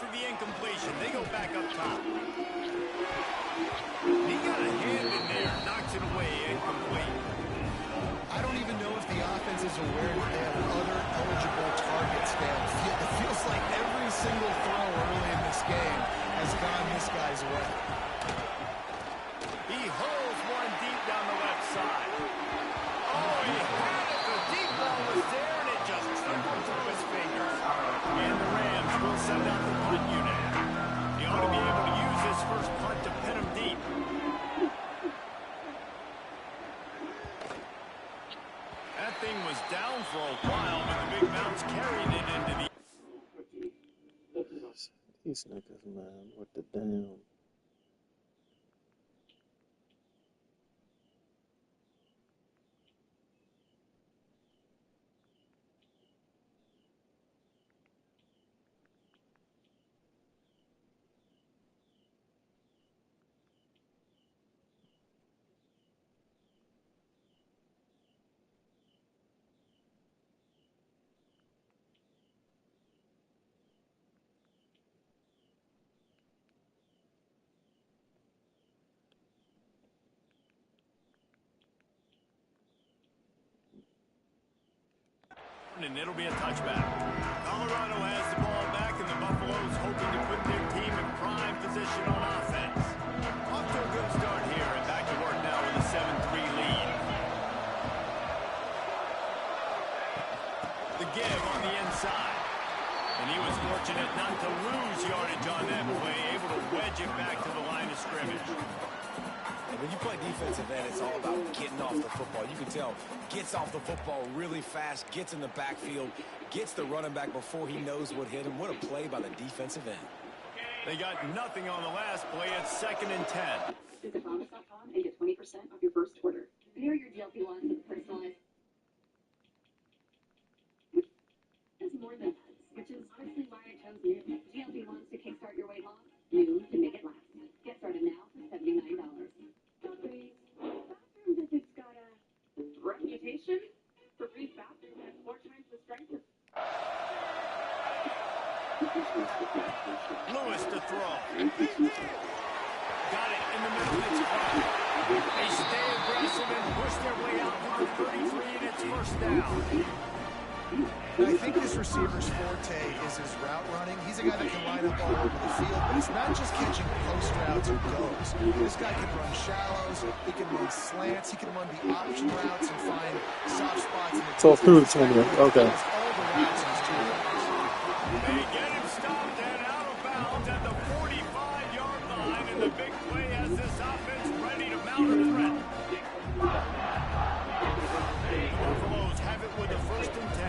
after the incompletion. They go back up top. He got a hand in there, knocks it away, incomplete. I don't even know if the offense is aware that they have other eligible targets downfield. It feels like every single throw early in this game has gone this guy's way. He holds one deep down the left side. Oh, he had it. The deep ball was there, and it just trickled through his fingers. And the Rams will send out the punt unit. He ought to be able to use his first punt to pin him deep. That thing was down for a while, but the big bounce carried it into the... These niggas, man, what the damn... And it'll be a touchback. Colorado has the ball back, and the Buffaloes hoping to put their team in prime position on offense. Off to a good start here, and back to work now with a 7-3 lead. The give on the inside. And he was fortunate not to lose yardage on that play, able to wedge it back to the line of scrimmage. When you play defensive end, it's all about getting off the football. You can tell, gets off the football really fast, gets in the backfield, gets the running back before he knows what hit him. What a play by the defensive end. They got nothing on the last play. It's 2nd and 10. Visit promise.com and get 20% off your first order. Compare your GLP-1s with personalized. It's more than that, which is honestly why I chose new GLP-1s to kickstart your weight loss. New to make it last. Get started now for $79. Bathroom visits got a reputation for brief bathroom has 4 times the strength of... Lewis to throw. Got it in the middle of its front. They stay aggressive and push their way out to the 33, and it's first down. And I think this receiver's forte is his route running. He's a guy that can line up all over the field, but it's not just catching post routes or goes. This guy can run shallows, he can run slants, he can run the option routes and find soft spots. In the So through the tenure, okay. All the routes in his two routes. They get him stopped and out of bounds at the 45-yard line, and the big play has this offense ready to mount a threat. Buffaloes have it with a 1st and 10.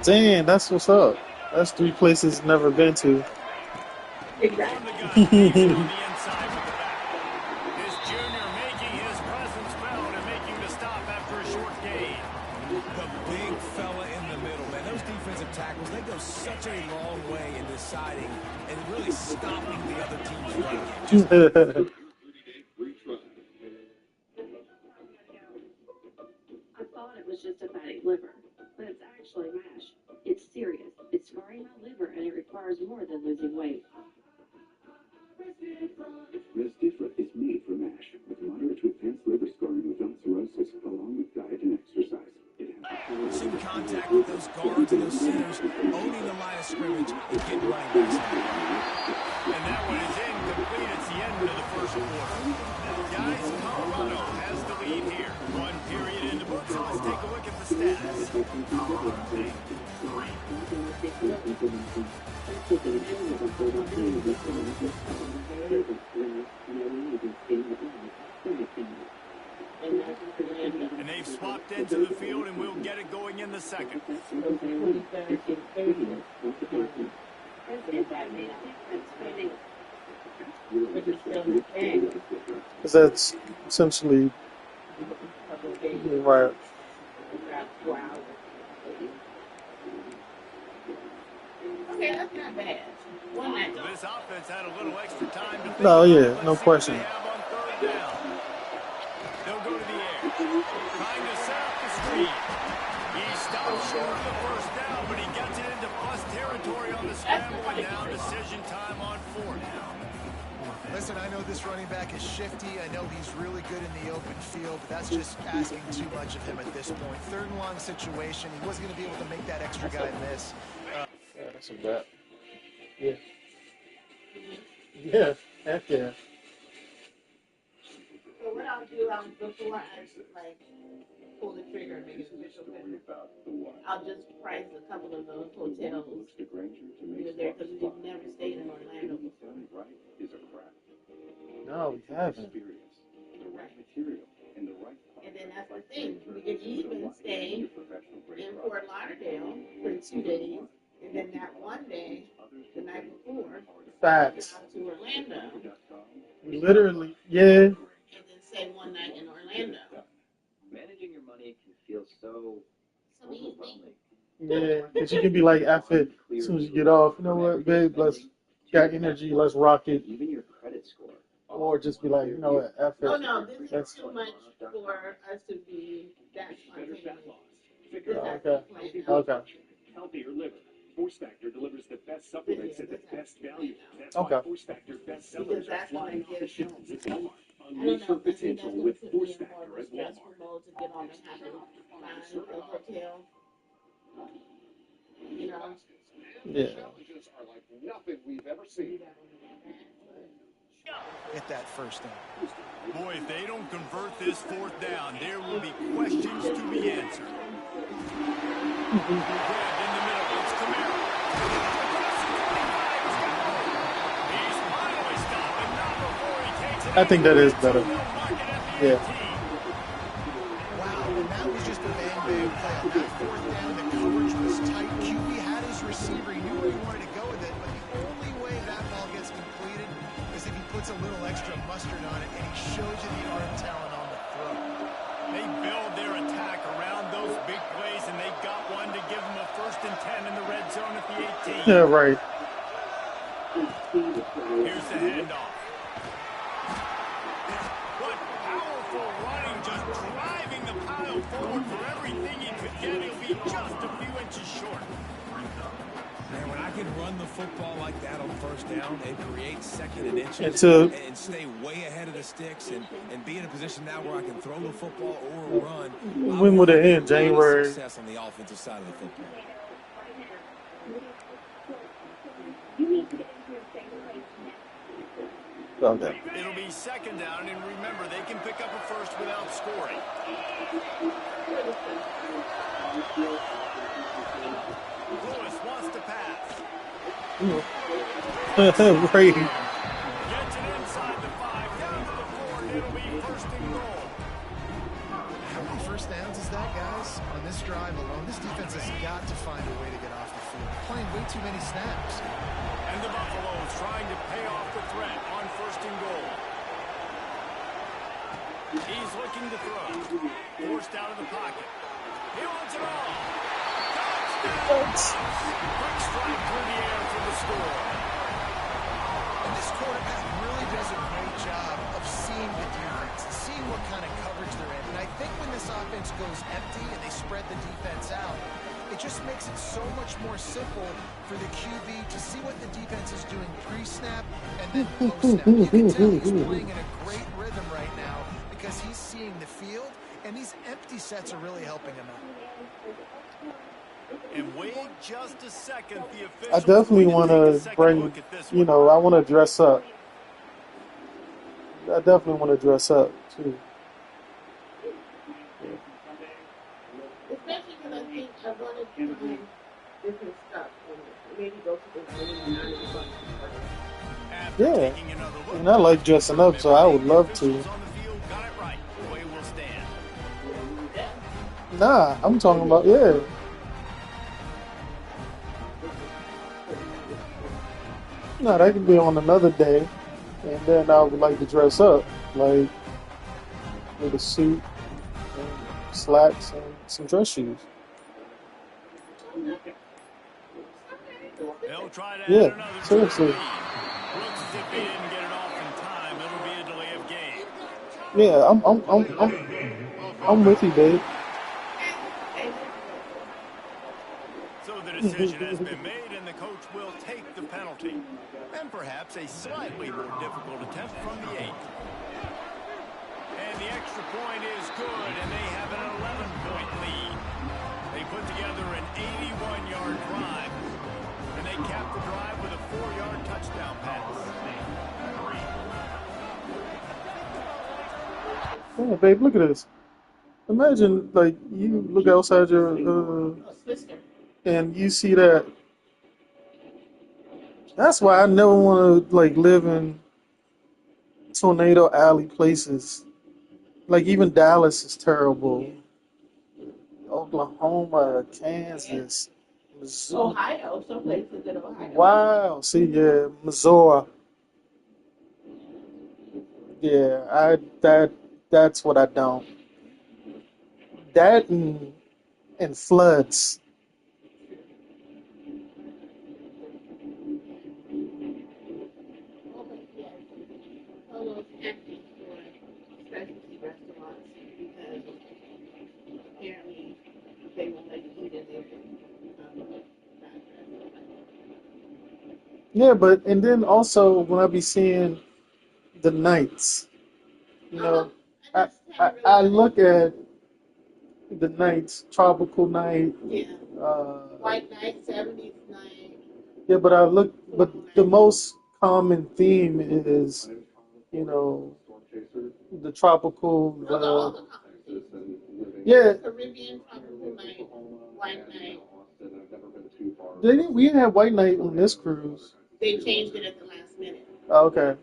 Dang, that's what's up. That's 3 places never been to. Exactly. On the inside with the back. This junior making his presence felt and making the stop after a short gain. The big fella in the middle, man. Those defensive tackles, they go such a long way in deciding and really stopping the other team's run. I thought it was just a fatty liver, but it's actually MASH. It's serious. It's scarring my liver, and it requires more than losing weight. Restifra is made for MASH, with moderate to advanced liver scarring without cirrhosis, along with diet and exercise. It has It's in contact with those guards and those centers, owning the line of scrimmage and getting running backs. And that one is incomplete. It's the end of the first quarter. Guys, Colorado has the lead here. 1 period in the book, so let's take a look at the stats. And they've swapped into the field, and we'll get it going in the second. Because that's essentially right. Okay, that's not bad. This offense had a little extra time to think No, about yeah, it. no Let's see question. what they have on 3rd down. They'll go to the air. Trying to set up the screen. He stops short of the first down, but he gets it into plus territory on the scramble and down, decision time on 4 now. Listen, I know this running back is shifty. I know he's really good in the open field, but that's just asking too much of him at this point. 3rd and long situation. He wasn't going to be able to make that extra guy miss. Yeah, that's a bet. Yeah. Yeah. Heck yeah. So what I'll do, before I like pull the trigger and make it official, I'll just price a couple of those hotels there because we've never stayed in Orlando before. No, we haven't. Right. And then that's the thing. We can even stay in Fort Lauderdale for 2 days, and then that one day, the night before, Facts. out to Orlando, Literally, yeah. and then stay one night in Orlando. Managing your money can feel so easy. Yeah, because you can be like, F it, as soon as you get off, you know what, babe, let's got energy, let's rock it. even your credit score. Or just be like, you know what, F it. Oh no, this is too much for us to be that spontaneous. Okay. Healthier liver. Force Factor delivers the best supplements at the best value. That's Okay. why Force Factor best Because sellers are that's gonna flying give off the shelves at Walmart. I don't Unleash know, your I think that's potential gonna with put me Force in more of Factor a at stressful Walmart. mode to get on and have to find a hotel. You know? Yeah. Challenges are like nothing we've ever seen. Get that first down. Boy, if they don't convert this 4th down, there will be questions to be answered. Grabbed in the middle, it's Kamara. He's finally stopped, but not before he takes it. I think that is better. Yeah. Wow, and that was just a bang-bang play. On that 4th down, the coverage was tight. QB had his receiver. He knew where he wanted to go with it, but the only way that ball gets completed is if he puts a little extra mustard on it, and he shows you the arm talent on the throw. They build their attack around those big plays, and they got one to give them a 1st and 10 in the red zone at the 18. Yeah, right. Here's the handoff. What powerful running, just driving the pile forward for everything he could get. He'll be just a few inches short. Man, when I can run the football like that on 1st down and create 2nd and inches and stay way ahead of the sticks and be in a position now where I can throw the football or run. When would it end? January? Success on the offensive side of the football. Okay. It'll be 2nd down, and remember, they can pick up a 1st without scoring. Lewis wants to pass. Right. Gets it inside the 5, down to the 4, and it'll be 1st and goal. How many first downs is that, guys? On this drive alone, this defense has got to find a way to get off the field. Playing way too many snaps. And the Buffaloes trying to pay off the threat on 1st and goal. He's looking to throw. Forced out of the pocket. He wants it all. Touchdown! Quick strike through the air for the score. And this quarterback really does a great job of seeing the defense, seeing what kind of coverage they're in. And I think when this offense goes empty and they spread the defense out, it just makes it so much more simple for the QB to see what the defense is doing pre-snap and then post-snap. You can tell he's playing in a great rhythm right now because he's seeing the field, and these empty sets are really helping him out. And wait just a second. The officials I definitely want to bring, you know, I want to dress up. I definitely want to dress up, too. Especially because I think I want to try different stuff. Maybe go to the game and Yeah, and I like dressing up, so I would love to. Nah, I'm talking about, yeah. No, that could be on another day, and then I would like to dress up, like with a suit, and slacks, and some dress shoes. Yeah, seriously. Yeah, I'm with you, babe. So the decision has been made, and the coach will take perhaps a slightly more difficult attempt from the 8. And the extra point is good, and they have an 11-point lead. They put together an 81-yard drive, and they cap the drive with a 4-yard touchdown pass. Yeah, babe, look at this. Imagine, like, you look outside your, and you see that. That's why I never want to, like, live in tornado alley places. Like, even Dallas is terrible. Oklahoma, Kansas, Missouri. Ohio, some places in Ohio. Wow. See, yeah, Missouri. Yeah, that's what I don't. That and floods. Almost empty for specialty restaurants because apparently they won't let you eat in there. Yeah, but and then also when I be seeing the nights, you know, I look at the nights, tropical night. Yeah. Uh, White night, 70s night. yeah, but the most common theme is, you know, the tropical. Yeah. Caribbean tropical night, white night. We didn't have white night on this cruise. They changed it at the last minute. Oh, okay.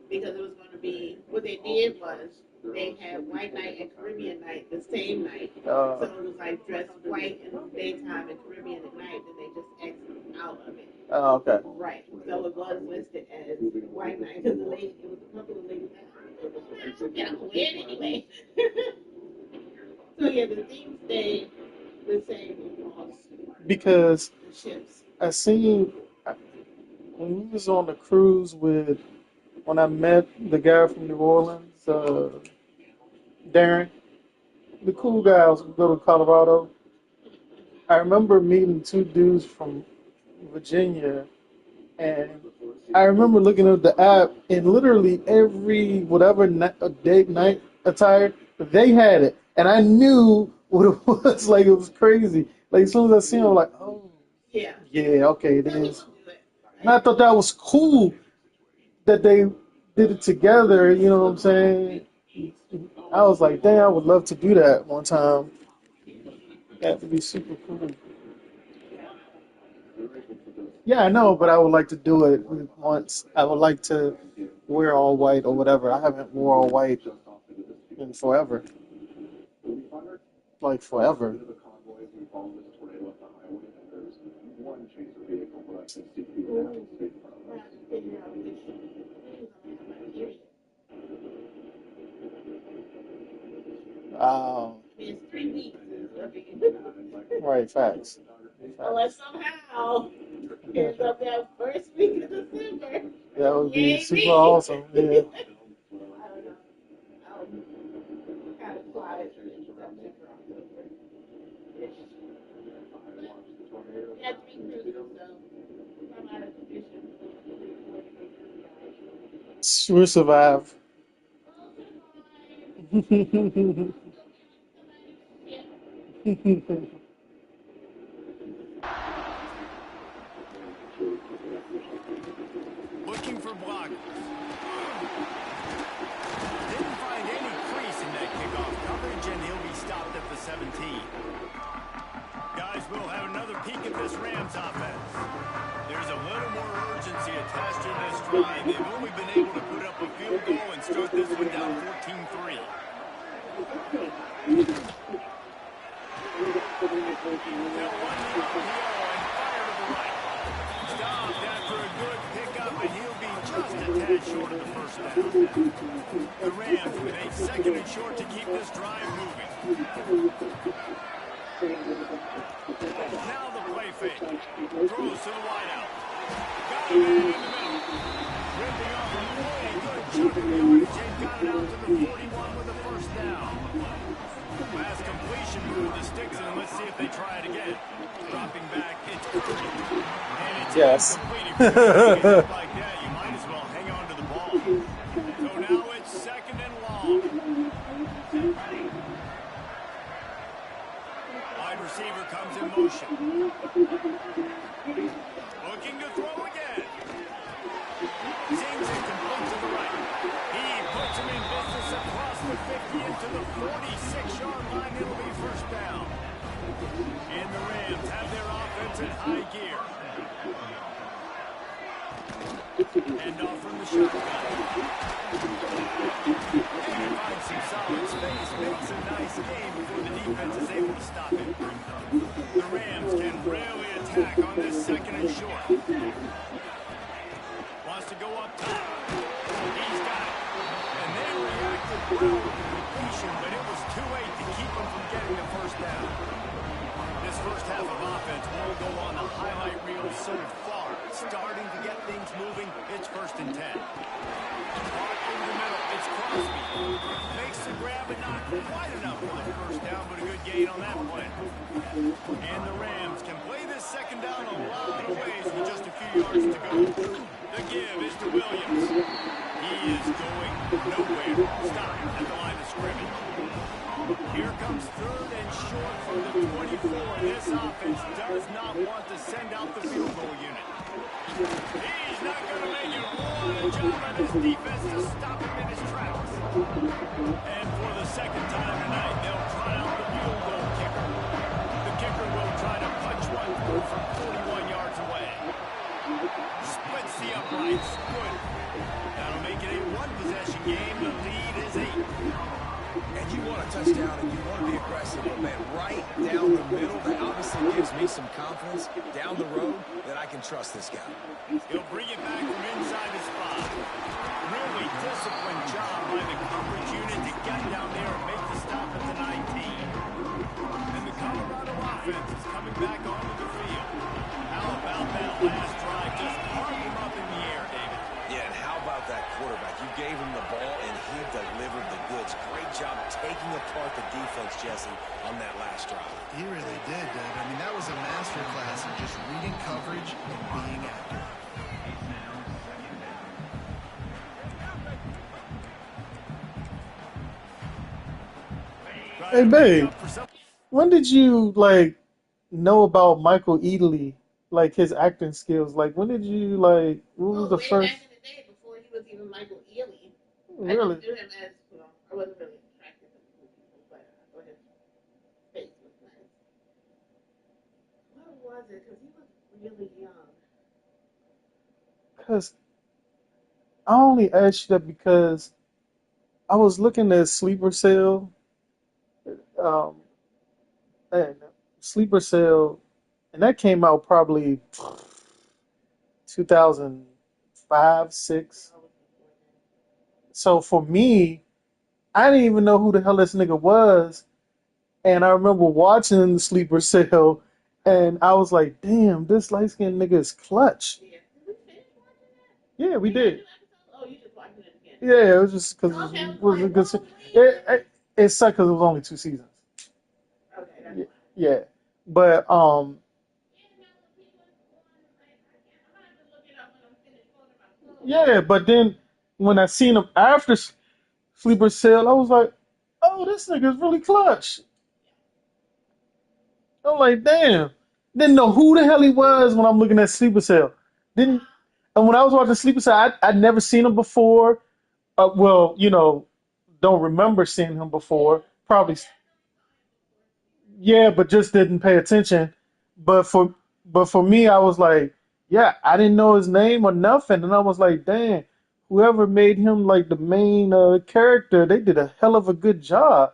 Because it was going to be, what they did was they had white night and Caribbean night the same night. So it was like dressed white in the daytime and Caribbean at night, and they just exited out of it. Oh, okay. Right. So it was listed as white night because the lady, it was a couple of ladies that I'm wear it anyway. So yeah, the themes stayed the same across because the ships. I seen when we was on the cruise when I met the guy from New Orleans, Darren, the cool guy was go to Colorado. I remember meeting two dudes from Virginia, and I remember looking at the app, and literally every whatever night attire, they had it, and I knew what it was. Like, it was crazy. Like, as soon as I seen it, I'm like, oh, yeah, okay, it is. And I thought that was cool that they did it together. You know what I'm saying? I was like, damn, I would love to do that one time. That would be super cool. Yeah, I know, but I would like to do it once. I would like to wear all white or whatever. I haven't worn all white in forever. Like, forever. It's 3 weeks. Right, facts. Unless somehow ends up that first week of December. That would be super awesome. Yeah. I don't know. I'll kind of fly it in September, October. We had 3 cruises, so I'm out of condition. We'll survive. Looking for blockers. Didn't find any crease in that kickoff coverage, and he'll be stopped at the 17. Guys, we'll have another peek at this Rams offense. There's a little more urgency attached to this drive. They've only been able to put up a field goal and start this one down 14-3. They'll run the RPO and fire to the right. Stopped after a good pickup, and he'll be just a tad short of the first down. The Rams with a 2nd and short to keep this drive moving. Now the play fake. Throws to the wideout. Got it in the middle. Ripping off a really good chunk of yardage and got it out to the 41 with a first down. Last completion moved the sticks, and let's see if they try it again. Dropping back, it's and it's yes. incomplete. If you like that, you might Looking to throw again. Seems incomplete to the right. He puts him in business across the 50 into the 46-yard line. It'll be first down. And the Rams have their offense in high gear. And off from the shotgun. And finds some solid space. Makes a nice game before the defense is able to stop it. The Rams can really attack on this second and short. Wants to go up top. He's got it. And they reacted well with the completion, but it was too late to keep them from getting the first down. This first half of offense will go on the highlight reel so far. Starting to get things moving. It's 1st and 10. Caught in the middle. It's Crosby. Makes the grab and not quite enough for the first down, but a good gain on that play. And the Rams can play this second down a lot of ways with just a few yards to go. The give is to Williams. He is going nowhere. Stop at the line of scrimmage. Here comes 3rd and short from the 24. This offense does not want to send out the field goal unit. He's not going to make it. What a job by this defense to stop him in his tracks. And for the second time tonight, they'll try out the field goal kicker. The kicker will try to punch one through from 41 yards away. Splits the uprights. Good. That'll make it a one-possession game. The lead is 8. And you want a touchdown and you want to be aggressive, but man, right down the middle, that obviously gives me some confidence down the road that I can trust this guy. He'll bring it back from inside his spot. Really disciplined job by the coverage unit to get down there and make the stop at the 19. And the Colorado offense is coming back onto the field. How about that last drive? Just park him up in the air, David. Yeah, and how about that quarterback? You gave him the ball, and he delivered the goods. Great job taking apart the defense, Jesse, on that last drive. He really did, Dave. I mean, that was a masterclass in just reading coverage and being accurate. Hey, babe, when did you, like, know about Michael Ealy, like, his acting skills? Like, when did you, like, what was the way first? back in the day, before he was even Michael Ealy. Really? I just knew him as, well, I wasn't really attracted to him, but I thought his face was nice. What was it? Because he was really young. Because I only asked you that because I was looking at Sleeper Cell, and Sleeper Cell, and that came out probably 2005, 6. So for me, I didn't even know who the hell this nigga was, and I remember watching Sleeper Cell, and I was like, damn, this light-skinned nigga is clutch. Yeah. Did we finish watching that? Yeah, we did. Oh, you just watched it again. Yeah, it was just because Okay, it was a like, good. whoa, It sucked because it was only 2 seasons. Okay, that's Yeah, fine. yeah. But yeah. But then when I seen him after Sleeper Cell, I was like, oh, this nigga's really clutch. I'm like, damn. Didn't know who the hell he was when I'm looking at Sleeper Cell. And when I was watching Sleeper Cell, I'd never seen him before. Well, don't remember seeing him before. Probably, yeah, but just didn't pay attention. But for me, I was like, yeah, I didn't know his name or nothing, and I was like, damn, whoever made him like the main character, they did a hell of a good job.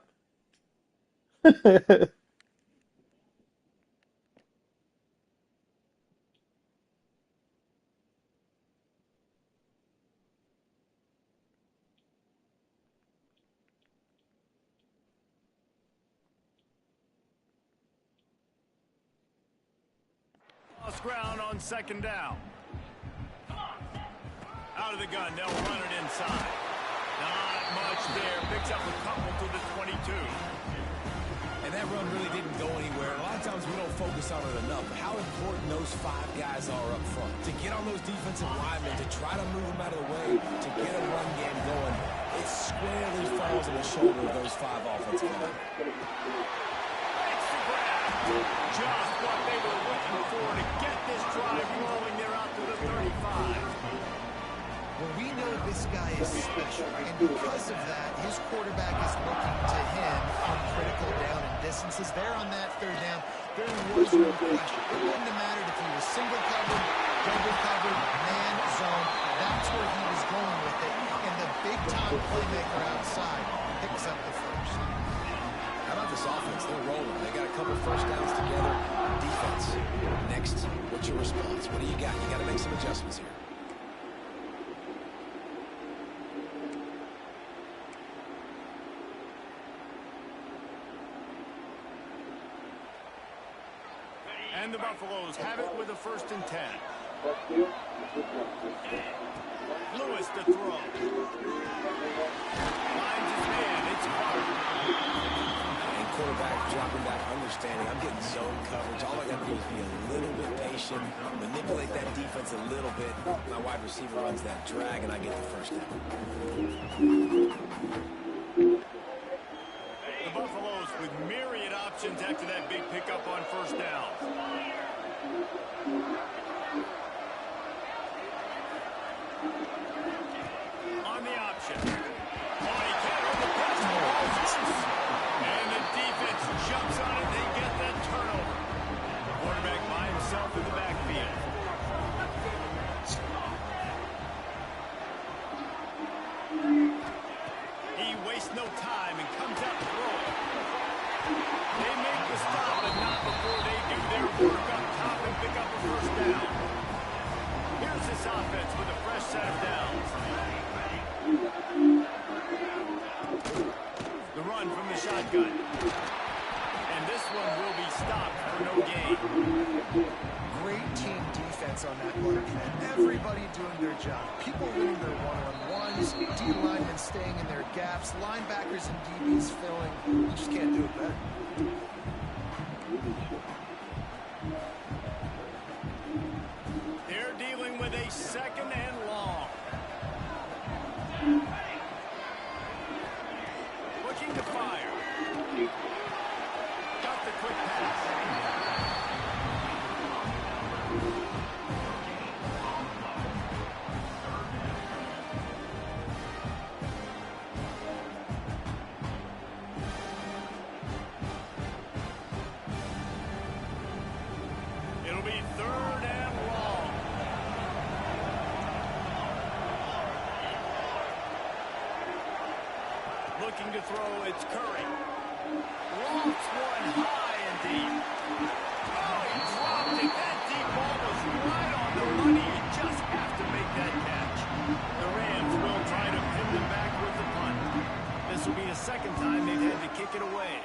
Lost ground on 2nd down. Out of the gun, they'll run it inside. Not much there. Picks up a couple to the 22. And that run really didn't go anywhere. A lot of times we don't focus on it enough. How important those 5 guys are up front. To get on those defensive linemen, to try to move them out of the way, to get a run game going, it squarely falls on the shoulder of those 5 offensive linemen. Just what they were looking for to get this drive rolling. They're out to the 35. Well, we know this guy is special, and because of that, his quarterback is looking to him on critical down and distances. There on that third down, there was no question. It wouldn't have mattered if he was single covered, double covered, man, zone. That's where he was going with it, and the big-time playmaker outside picks up the first. How about this offense? They're rolling. They got a couple first downs together. Defense. Next, what's your response? What do you got? You got to make some adjustments here. And the Buffaloes have it with a 1st and 10. Lewis to throw. Finds his man. It's Pardee. And quarterback dropping back, understanding I'm getting zone coverage. All I got to do is be a little bit patient, manipulate that defense a little bit. My wide receiver runs that drag, and I get the first down. The Buffaloes with myriad options after that big pickup on 1st down. On the option. Oh, he can't hold the pass. The ball's loose. And the defense jumps on it. They get that turnover. The quarterback by himself in the backfield. He wastes no time and comes out to throw it. They make the stop, but not before they do their work up top and pick up a 1st down. Here's this offense with a fresh set of downs. The run from the shotgun. And this one will be stopped for no gain. Great team defense on that one. Everybody doing their job. People winning their one-on-ones, D-linemen staying in their gaps, linebackers and DBs filling. You just can't do it better. They're dealing with a 2nd and long. Looking to fire. Got the quick pass. It'll be 3rd and long. Looking to throw, it's Curry. Lofts one high and deep. Oh, he dropped it. That deep ball was right on the money. You just have to make that catch. The Rams will try to pin them back with the punt. This will be the 2nd time they've had to kick it away.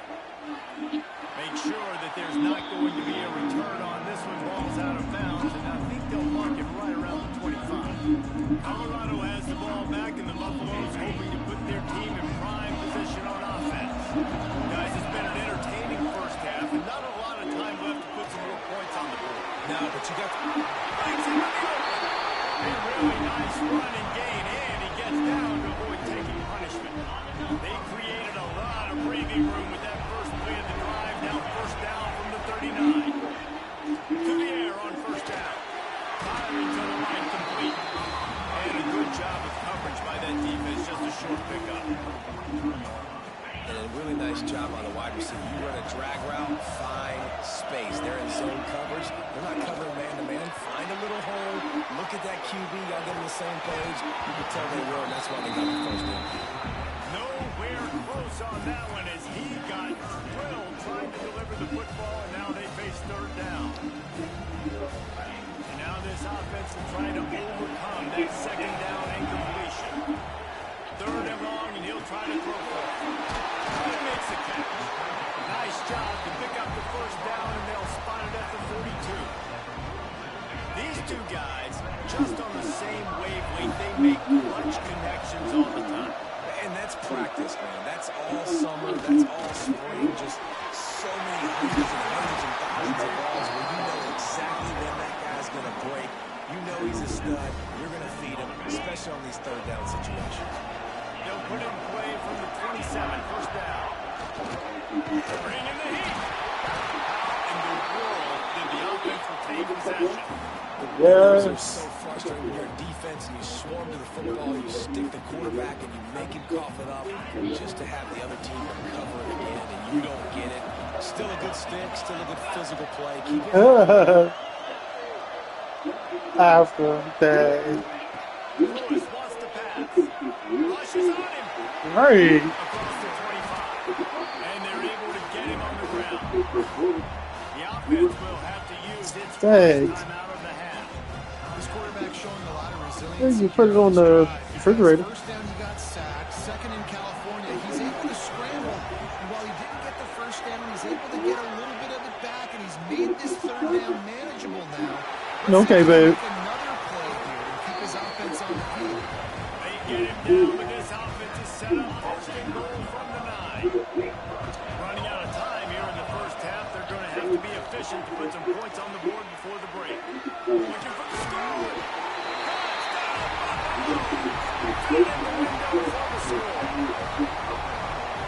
Make sure that there's not going to be a return on this one. Ball's out of bounds, and I think they'll mark it right around the 25. Colorado has the ball back, and the Buffaloes hoping to put their team in prime position on offense. Guys, it's been an entertaining 1st half, and not a lot of time left to put some more points on the board. No, but you got to... Breaks into the open. A really nice run and gain, and he gets down to avoid taking punishment. They created a lot of breathing room with that first play of the drive. Now 1st down from the 39. To the air on 1st down. Firing to the right, complete. And a good job of coverage by that defense. Just a short pickup. And a really nice job on the wide receiver. You run a drag route, find space. They're in zone coverage. They're not covering man-to-man. Find a little hole. Look at that QB. Y'all get on the same page. You can tell they were, and that's why they got the 1st down. Nowhere close on that one as he got drilled trying to deliver the football, and now they face 3rd down. And now this offense will try to overcome that 2nd down incompletion. 3rd and long, and he'll try to throw for it. He makes the catch. Nice job to pick up the 1st down, and they'll spot it at the 42. These two guys, just on the same wavelength, they make clutch connections all the time. And that's practice, man. That's all summer. That's all spring. Just so many hundreds and thousands of balls where you know exactly when that guy's going to break. You know he's a stud. You're going to feed him, especially on these 3rd down situations. They'll put it in play from the 27, 1st down. Bring in the heat. Out in the world did the offense retain possession? Those are Yes. so frustrating when you're defense and you swarm to the football, you stick the quarterback and you make him cough it up just to have the other team recover it again, and you don't get it. Still a good stick, still a good physical play. Keep it. After that. Lewis wants to pass. Rushes on him. Right. Across the 25. And they're able to get him on the ground. The offense will have to use its Dang. first time out of the half. This quarterback showing a lot of Yeah, resilience. you put it on the refrigerator. First down, he got sacked. Second in California, he's able to scramble. And while he didn't get the first down, he's able to get a little bit of it back, and he's made this third down manageable now. Let's Okay, see if he babe. can make another play here and keep his offense on the field. They get him down, but this offense is set up first and goal from the 9. Running out of time here in the first half. They're going to have to be efficient to put some points on the board before the break. Looking for the score. Right in the window for the score.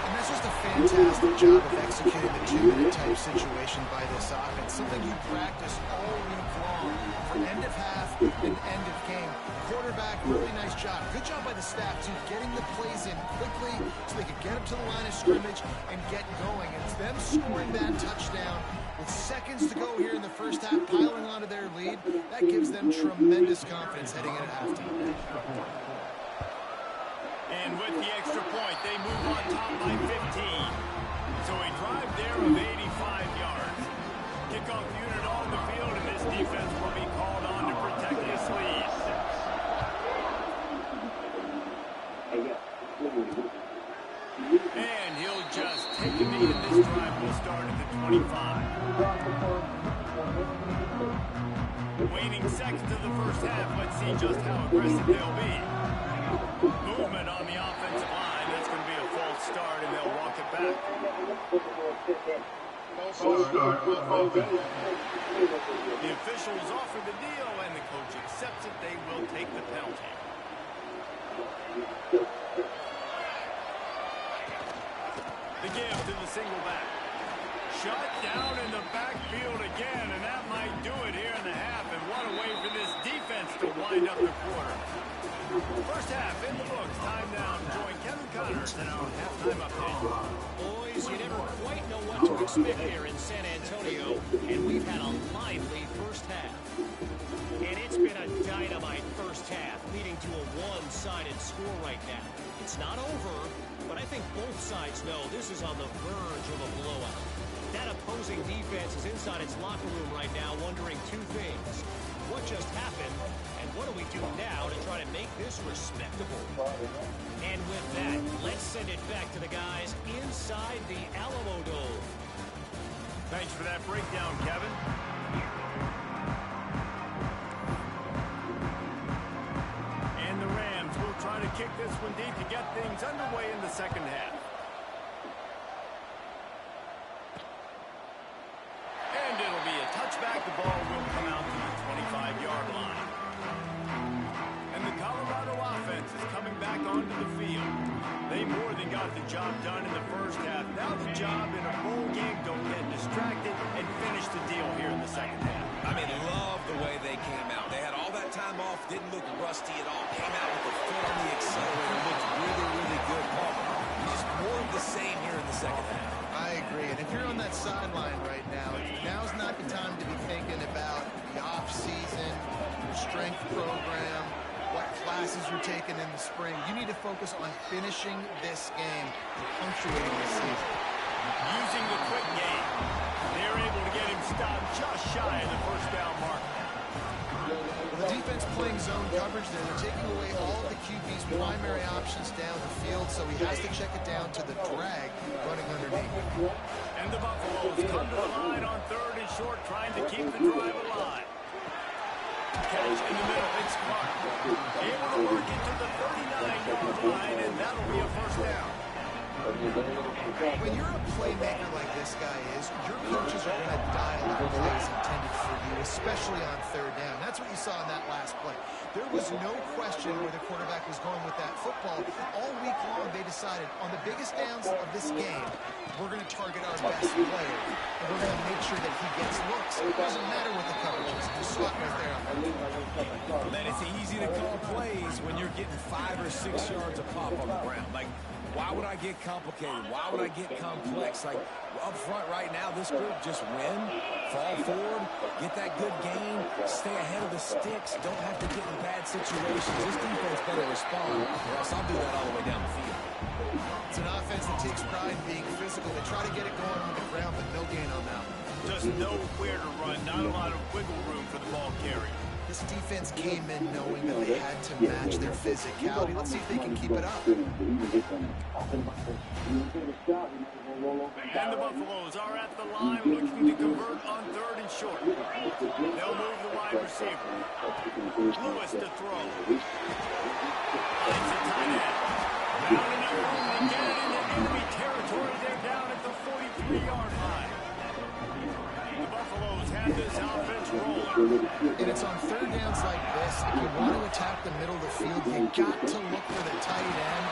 And that's just a fantastic job of executing the two-minute type situation by this offense. Something you practice all week long for end of half and end of game. Quarterback, really nice job. Good job by the staff, too, getting the plays in quickly so they could get up to the line of scrimmage and get going. And it's them scoring that touchdown with seconds to go here in the first half, piling onto their lead. That gives them tremendous confidence heading in at halftime. And with the extra point, they move on top by 15. So a drive there of 85 yards. Kickoff unit on the field, and this defense will be called on to protect this lead. And he'll just take a knee, and this drive will start at the 25. Waning seconds of the first half. Let's see just how aggressive they'll be. Movement on the offensive line. That's going to be a false start, and they'll walk it back. The officials offer the deal, and the coach accepts it. They will take the penalty. The give to the single back. Shut down in the backfield again, and that might do it here in the half. And what a way for this defense to wind up the quarter. First half in the books. Time now to join Kevin Connors in our halftime update. Boys, you never quite know what to expect here in San Antonio, and we've had a lively first half. And it's been a dynamite first half, leading to a one-sided score right now. It's not over, but I think both sides know this is on the verge of a blowout. That opposing defense is inside its locker room right now wondering two things. What just happened, and what do we do now to try to make this respectable? And with that, let's send it back to the guys inside the Alamo Dome. Thanks for that breakdown, Kevin. And the Rams will try to kick this one deep to get things underway in the second half. And it'll be a touchback. The ball will come out to the 25-yard line. And the Colorado offense is coming back onto the field. They more than got the job done in the first half. Now the job in a bowl game, don't get distracted and finish the deal here in the second half. I mean, love the way they came out. They had all that time off, didn't look rusty at all. Came out with the foot on the accelerator, looked really, really good. Just more of the same here in the second half. I agree. And if you're on that sideline right now, now's not the time to be thinking about the off-season, your strength program, what classes you're taking in the spring. You need to focus on finishing this game and punctuating this season. Using the quick game, they're able to get him stopped just shy of the first down mark. Well, the defense playing zone coverage there. They're taking away all of the QB's primary options down the field, so he has to check it down to the drag running underneath. And the Buffaloes come to the line on third and short, trying to keep the drive alive. Catch in the middle, it's Clark. Able to work into the 39-yard line, and that'll be a first down. When you're a playmaker like this guy is, your coaches are going to dial up plays intended for you, especially on third down. That's what you saw in that last play. There was no question where the quarterback was going with that football. All week long, they decided on the biggest downs of this game, we're going to target our best player, and we're going to make sure that he gets looks. It doesn't matter what the coverage is. You saw it right there on that. Man, it's easy to call plays when you're getting 5 or 6 yards a pop on the ground. Like, why would I get complicated? Why would I get complex? Like, up front right now, this group just win, fall forward, get that good gain, stay ahead of the sticks, don't have to get in bad situations. This defense better respond, or else I'll do that all the way down the field. It's an offense that takes pride in being physical. They try to get it going on the ground, but no gain on that one. Just nowhere to run, not a lot of wiggle room for the ball carrier. This defense came in knowing that they had to match their physicality. Let's see if they can keep it up. And the Buffaloes are at the line looking to convert on 3rd and short. They'll move the wide receiver. Lewis to throw. Finds a tight end. Down enough room to get it into enemy territory. They're down at the 43-yard line. The Buffaloes have this offense rolling. And it's on third downs like this. If you want to attack the middle of the field, you got to look for the tight end.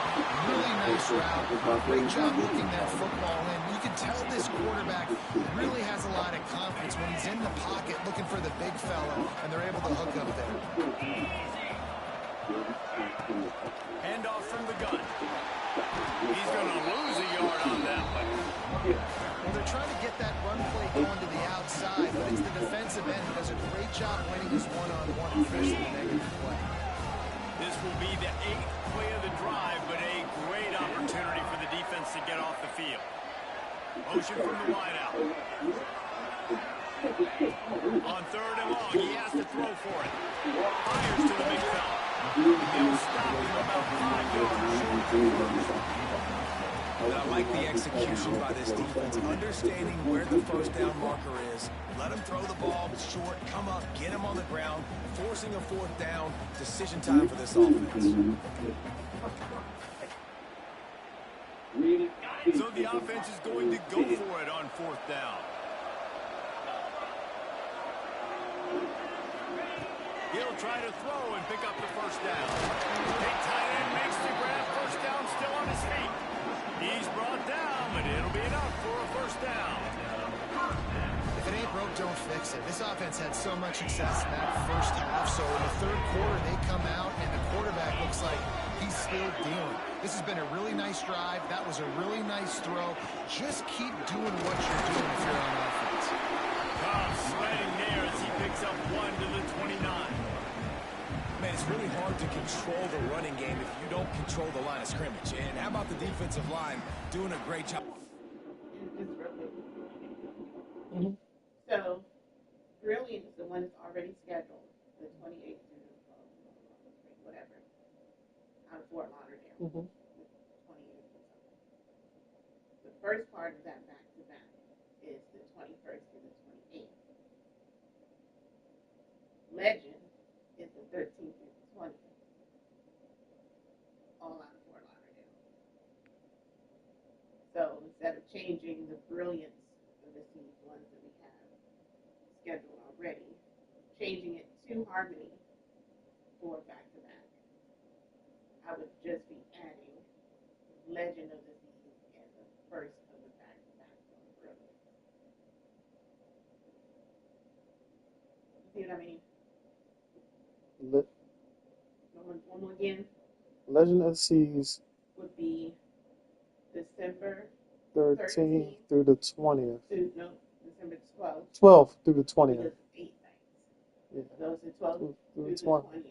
Really nice route. Great job looking that football in. You can tell this quarterback really has a lot of confidence when he's in the pocket looking for the big fella, and they're able to hook up there. Handoff from the gun. He's going to lose a yard on that one. Well, they're trying to get that run play going to the outside, but it's the defensive end who does a great job winning his one-on-one and forcing the negative play. This will be the 8th play of the drive, but a great opportunity for the defense to get off the field. Motion from the wideout. On 3rd and long, he has to throw for it. Fires to the big fella. He'll stop him about 5 yards short. And I like the execution by this defense, understanding where the first down marker is. Let him throw the ball short, come up, get him on the ground, forcing a 4th down. Decision time for this offense. So the offense is going to go for it on 4th down. He'll try to throw and pick up the first down. Big tight end makes the grab. First down, still on his feet. He's brought down, but it'll be enough for a first down. If it ain't broke, don't fix it. This offense had so much success in that first half, so in the 3rd quarter, they come out, and the quarterback looks like he's still dealing. This has been a really nice drive. That was a really nice throw. Just keep doing what you're doing if you're on offense. Cobb sliding there as he picks up 1 to the 29. Man, it's really hard to control the running game if you don't control the line of scrimmage. And how about the defensive line doing a great job? So, Brilliant is the one that's already scheduled, the 28th to whatever, out of Fort Lauderdale. 28th or something. The first part of that back-to-back is the 21st to the 28th. Legend is the 13th to the 20th. All out of Fort Lauderdale. So instead of changing the brilliance of these ones that we have scheduled already, changing it to Harmony for back-to-back, I would just be adding Legend of the Season and the first of the back-to-back on Brilliance. See what I mean? One more again. Legend of the Seas Would be December 13th through the 20th. No, December 12th. 12th through the 20th. Because 8 nights. Yeah. So it's the 12th through the 20th. 20th.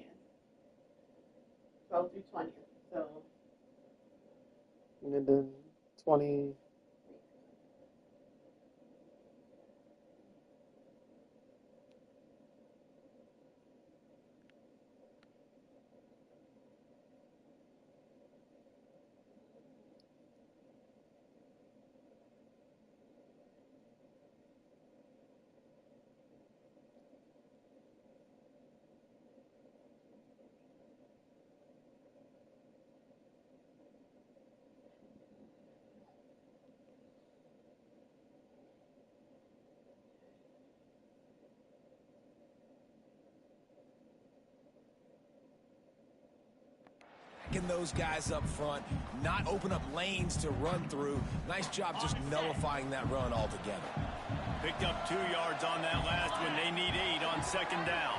12th through 20th. So. And then 20. open those guys up front, not open up lanes to run through. Nice job just nullifying that run altogether. Picked up 2 yards on that last one. They need 8 on second down.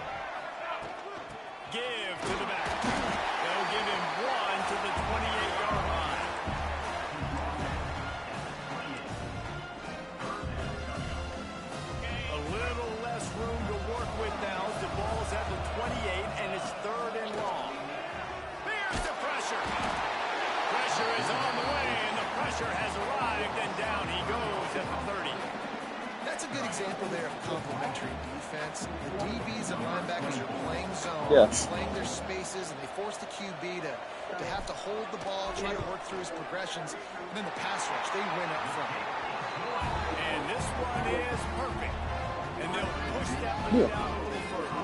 Give to the back. They'll give him 1 to the 28-yard line. A little less room to work with now. The ball's at the 28, and it's 3rd and long. Here's the pressure. Pressure is on the way, and the pressure has arrived, and down he goes at the 30. That's a good example there of complementary defense. The DBs and linebackers are playing zone, Yes. playing their spaces, and they force the QB to have to hold the ball, try to work through his progressions, and then the pass rush, they win up front. And this one is perfect. And they'll push that one down a little further.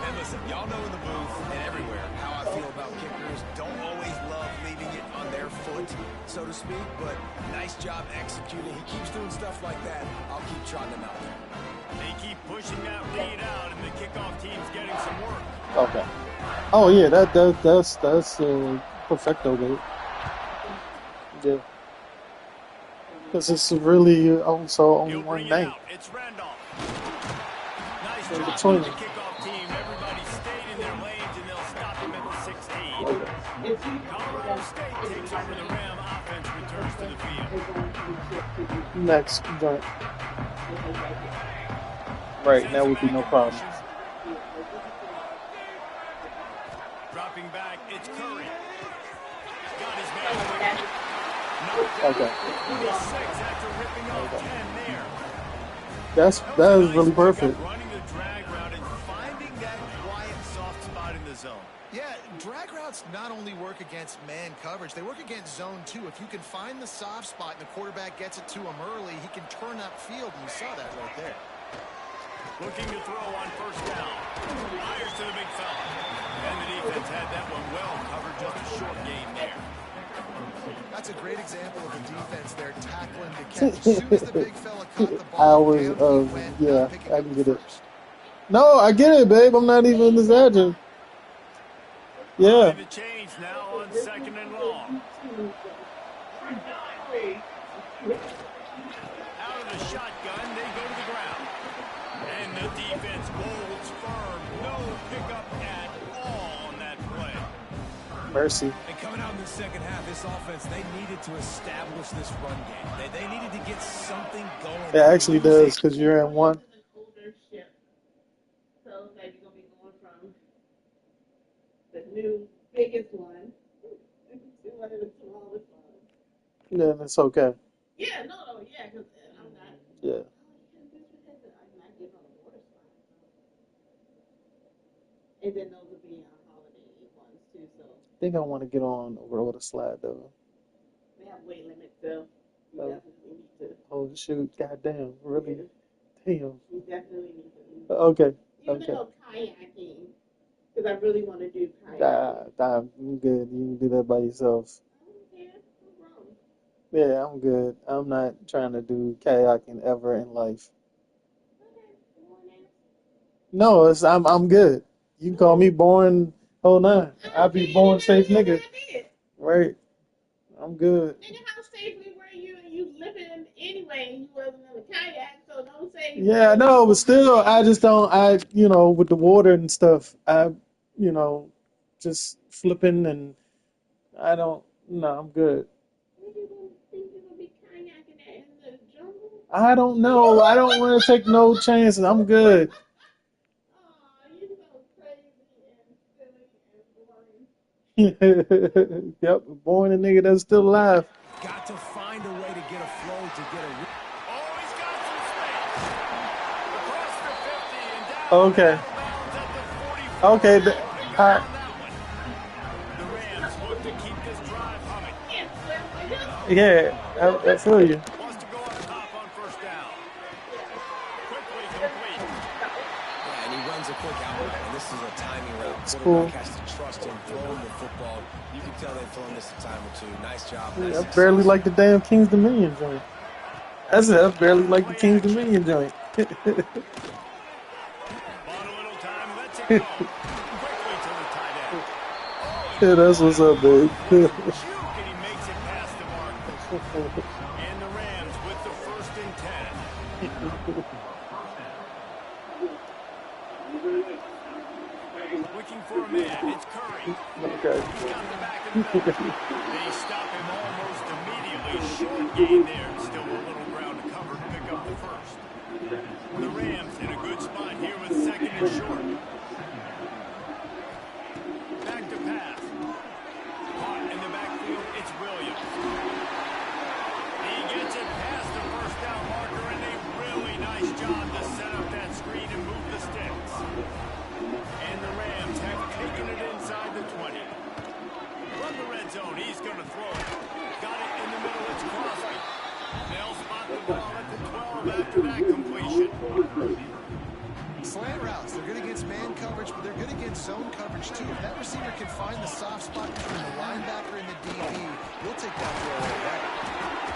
And listen, y'all know in the booth and everywhere how I feel about kickers. Don't always love leaving it on their foot, so to speak, but nice job executing. He keeps doing stuff like that. I'll keep trotting him out there. They keep pushing that lead out, and the kickoff team's getting some work. Okay. Oh yeah, that's perfecto, babe. Yeah. Because it's really also only He'll one bring it name. out. It's Randolph. Nice In job between by the kickoff team. Everybody stayed in their lanes, and they'll stop him at the 16. Colorado State takes over the Ram offense, returns to the field. Next joint. Right, that would be no problem. Dropping back, it's Curry. Got his man. Okay. 46 after ripping off 10 there. That is really perfect. Running the drag route and finding that quiet, soft spot in the zone. Yeah, drag routes not only work against man coverage, they work against zone too. If you can find the soft spot and the quarterback gets it to him early, he can turn upfield, and you saw that right there. Looking to throw on first down. Fires to the big fella. And the defense had that one well covered, just a short gain there. That's a great example of the defense there tackling the catch. As soon as the big fella caught the ball, Hours down he of went, yeah, picking I up can the get it. first. No, I get it, babe. I'm not even exaggerating. Yeah. The change now on second and long. Out of the shotgun, they go to the ground. And the defense holds firm. No pickup at all on that play. Mercy. And coming out in the second half, this offense, they needed to establish this run game. They needed to get something going. It actually does, because you're in one. So like you're gonna be going from the new biggest one to one of the smallest ones. Then it's okay. Yeah, no, yeah, because I'm not. Yeah. I'm not getting on the water slide. And then those will be holiday ones too. So I think I want to get on a roller slide though. they have weight limits, so we Oh. definitely need to. Oh shoot! Goddamn! Really? Damn. We definitely need to. Okay. Even Okay. though kayaking, because I really want to do kayaking. I'm good. You can do that by yourself. Yeah, I'm wrong. Yeah, I'm good. I'm not trying to do kayaking ever in life. No, I'm good. You can call me born. Hold on. I'll be born safe nigga. Right. I'm good. Nigga, how safely were you? And you living anyway, and you wasn't in a kayak, so don't say. Yeah, I know, but still, I just don't. With the water and stuff, just flipping and I don't. No, I'm good. I don't know. I don't want to take no chances. I'm good. Yep, born a nigga that's still alive. Got to find a way to get a flow, to get a... Oh, he's got some space. Across the 50 and down. Okay. Okay. The Rams look to keep this drive humming. Yeah, I feel you. Wants to go up top on first down. Quickly complete. Yeah, and he runs a quick outlet, and this is a timing route. It's Quarterback cool. has to trust him, throwing the football. You can tell they've thrown this a time or two. Nice job. Yeah, Nice I success. barely like the damn King's Dominion joint. That's it. I barely like the King's Dominion joint. Bought a little time. Let's it go. Quickly to the tight end. Oh, That's what's up, babe. And he makes it past the mark. And the Rams with the 1st and 10. Looking for a man. It's Curry. Okay. He's got the back in the middle. They stop him almost immediately. Short gain there. Still a little ground to cover to pick up the 1st. The Rams in a good spot here with 2nd and short. Back to pass. Caught in the backfield. It's Williams. He gets it past the 1st down marker, and a really nice job to set up that screen and move the sticks. And the Rams have taken it inside the 20. From the red zone, he's going to throw it. Got it in the middle. It's Crosby. They'll spot the ball at the 12 after that completion. Slant routes, they're good against man coverage, but they're good against zone coverage too. If that receiver can find the soft spot between the linebacker and the DB, he'll take that throw away better.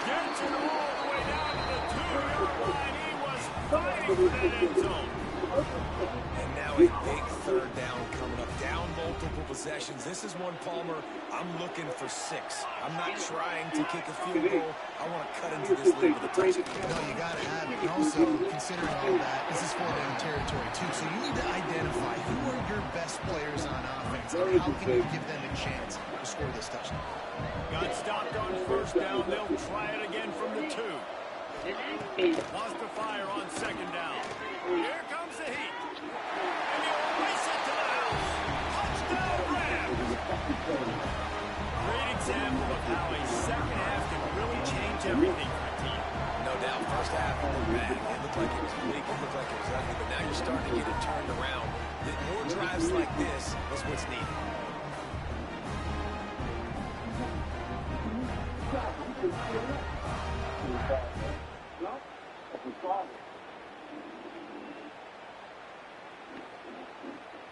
Gets it all the way down to the 2-yard line. He was fighting for that end zone. And now a big 3rd down coming up. Down multiple possessions. This is one, Palmer, I'm looking for 6. I'm not trying to kick a field goal. I want to cut into this lead with a touchdown. No, you got to have it. And also, considering all that, this is 4-down territory too. So you need to identify who are your best players on offense and how can you give them a chance to score this touchdown. Got stopped on 1st down. They'll try it again from the 2. Wants to fire on 2nd down. Here comes the heat. And he'll race it to the house. Touchdown, Rams. Great example of how a 2nd half can really change everything for a team. No doubt, 1st half, it looked bad. It looked like it was weak. It looked like it was ugly. But now you're starting to get it turned around. More drives like this is what's needed.